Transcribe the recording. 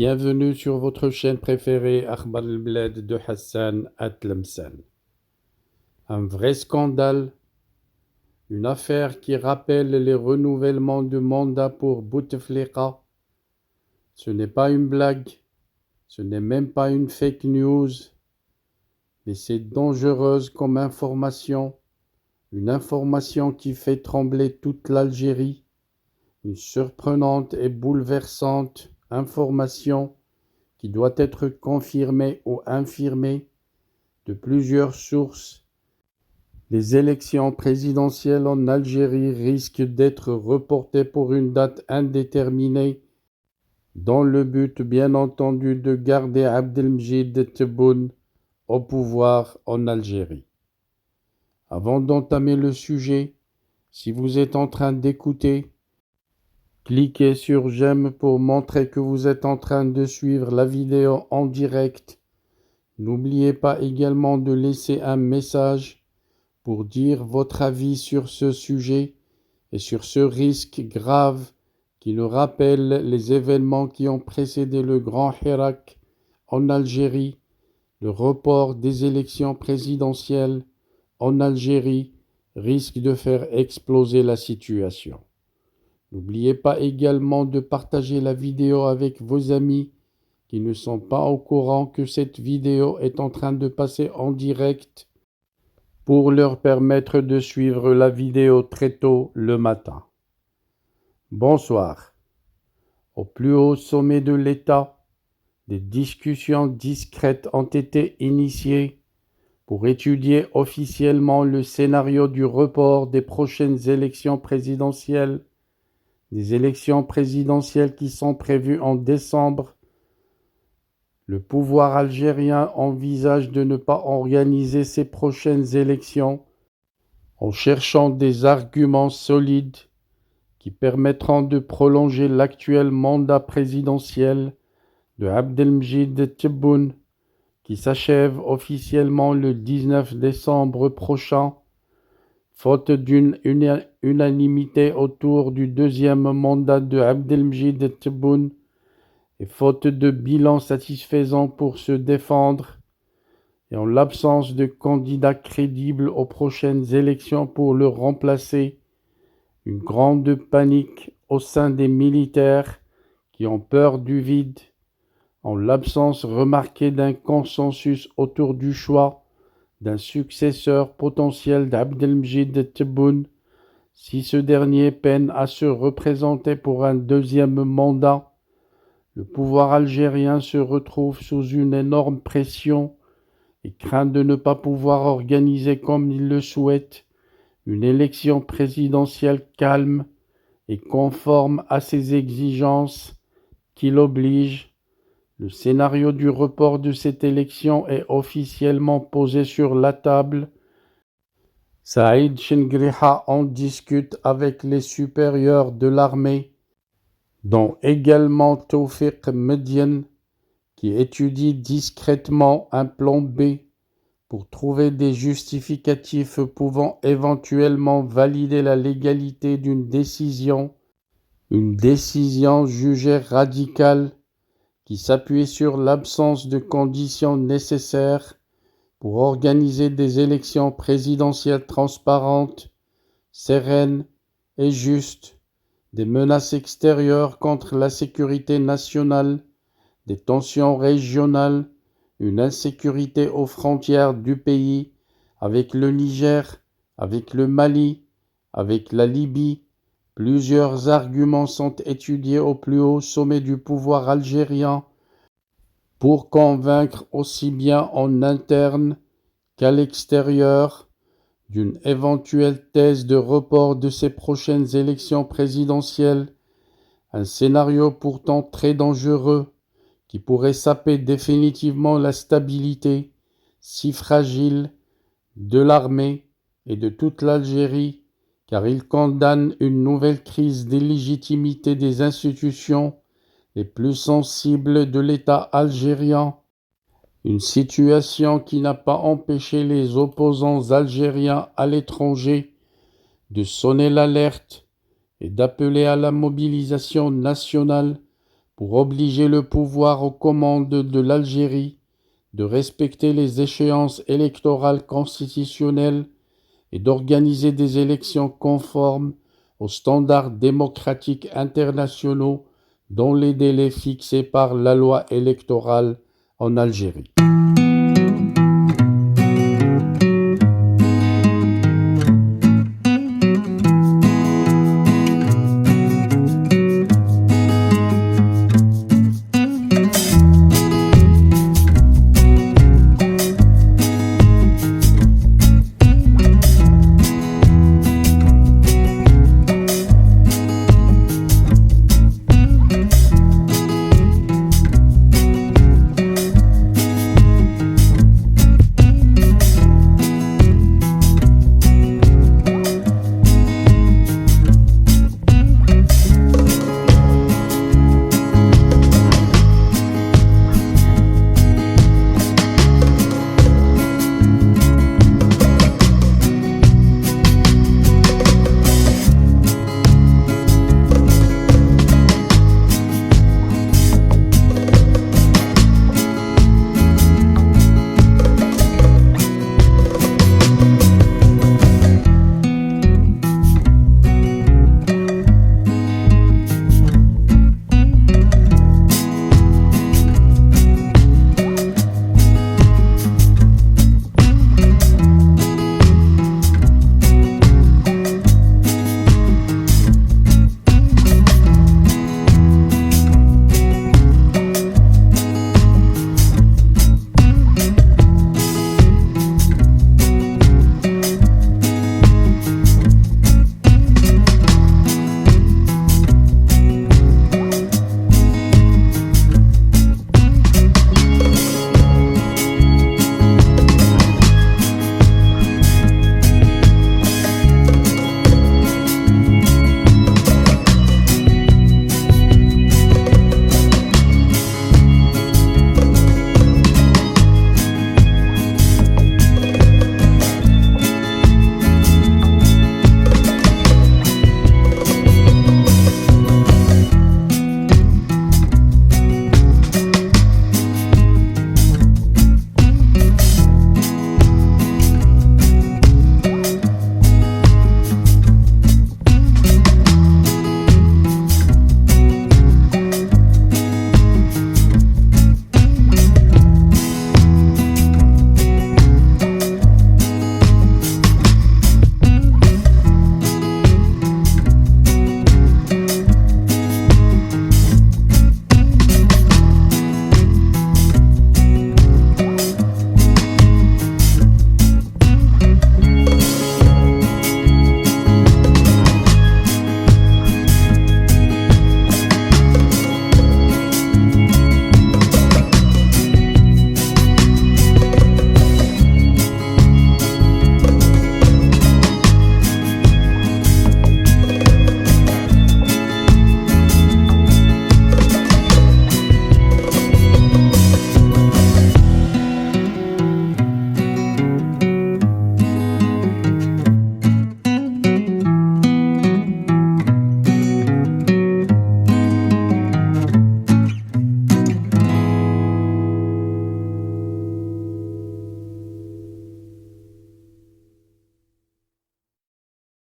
Bienvenue sur votre chaîne préférée Akhbar al-Bled de Hassan Atlemsan. Un vrai scandale, une affaire qui rappelle les renouvellements de mandat pour Bouteflika. Ce n'est pas une blague, ce n'est même pas une fake news, mais c'est dangereuse comme information, une information qui fait trembler toute l'Algérie, une surprenante et bouleversante information qui doit être confirmée ou infirmée de plusieurs sources. Les élections présidentielles en Algérie risquent d'être reportées pour une date indéterminée, dans le but bien entendu de garder Abdelmjid Tebboune au pouvoir en Algérie. Avant d'entamer le sujet, si vous êtes en train d'écouter, cliquez sur j'aime pour montrer que vous êtes en train de suivre la vidéo en direct. N'oubliez pas également de laisser un message pour dire votre avis sur ce sujet et sur ce risque grave qui nous rappelle les événements qui ont précédé le Grand Hirak en Algérie, le report des élections présidentielles en Algérie risque de faire exploser la situation. N'oubliez pas également de partager la vidéo avec vos amis qui ne sont pas au courant que cette vidéo est en train de passer en direct pour leur permettre de suivre la vidéo très tôt le matin. Bonsoir. Au plus haut sommet de l'État, des discussions discrètes ont été initiées pour étudier officiellement le scénario du report des prochaines élections présidentielles, des élections présidentielles qui sont prévues en décembre. Le pouvoir algérien envisage de ne pas organiser ces prochaines élections en cherchant des arguments solides qui permettront de prolonger l'actuel mandat présidentiel de Abdelmjid Tebboune qui s'achève officiellement le 19 décembre prochain, faute d'une unanimité autour du deuxième mandat de Abdelmjid Tebboune et faute de bilan satisfaisant pour se défendre, et en l'absence de candidat crédible aux prochaines élections pour le remplacer, une grande panique au sein des militaires qui ont peur du vide, en l'absence remarquée d'un consensus autour du choix d'un successeur potentiel d'Abdelmjid Tebboune, si ce dernier peine à se représenter pour un deuxième mandat. Le pouvoir algérien se retrouve sous une énorme pression et craint de ne pas pouvoir organiser comme il le souhaite une élection présidentielle calme et conforme à ses exigences qui l'obligent. Le scénario du report de cette élection est officiellement posé sur la table. Saïd Chengriha en discute avec les supérieurs de l'armée, dont également Tawfiq Mediane, qui étudie discrètement un plan B pour trouver des justificatifs pouvant éventuellement valider la légalité d'une décision, une décision jugée radicale qui s'appuie sur l'absence de conditions nécessaires pour organiser des élections présidentielles transparentes, sereines et justes, des menaces extérieures contre la sécurité nationale, des tensions régionales, une insécurité aux frontières du pays, avec le Niger, avec le Mali, avec la Libye. Plusieurs arguments sont étudiés au plus haut sommet du pouvoir algérien pour convaincre aussi bien en interne qu'à l'extérieur d'une éventuelle thèse de report de ces prochaines élections présidentielles, un scénario pourtant très dangereux qui pourrait saper définitivement la stabilité si fragile de l'armée et de toute l'Algérie, car il condamne une nouvelle crise d'illégitimité des institutions les plus sensibles de l'État algérien, une situation qui n'a pas empêché les opposants algériens à l'étranger de sonner l'alerte et d'appeler à la mobilisation nationale pour obliger le pouvoir aux commandes de l'Algérie de respecter les échéances électorales constitutionnelles et d'organiser des élections conformes aux standards démocratiques internationaux dans les délais fixés par la loi électorale en Algérie.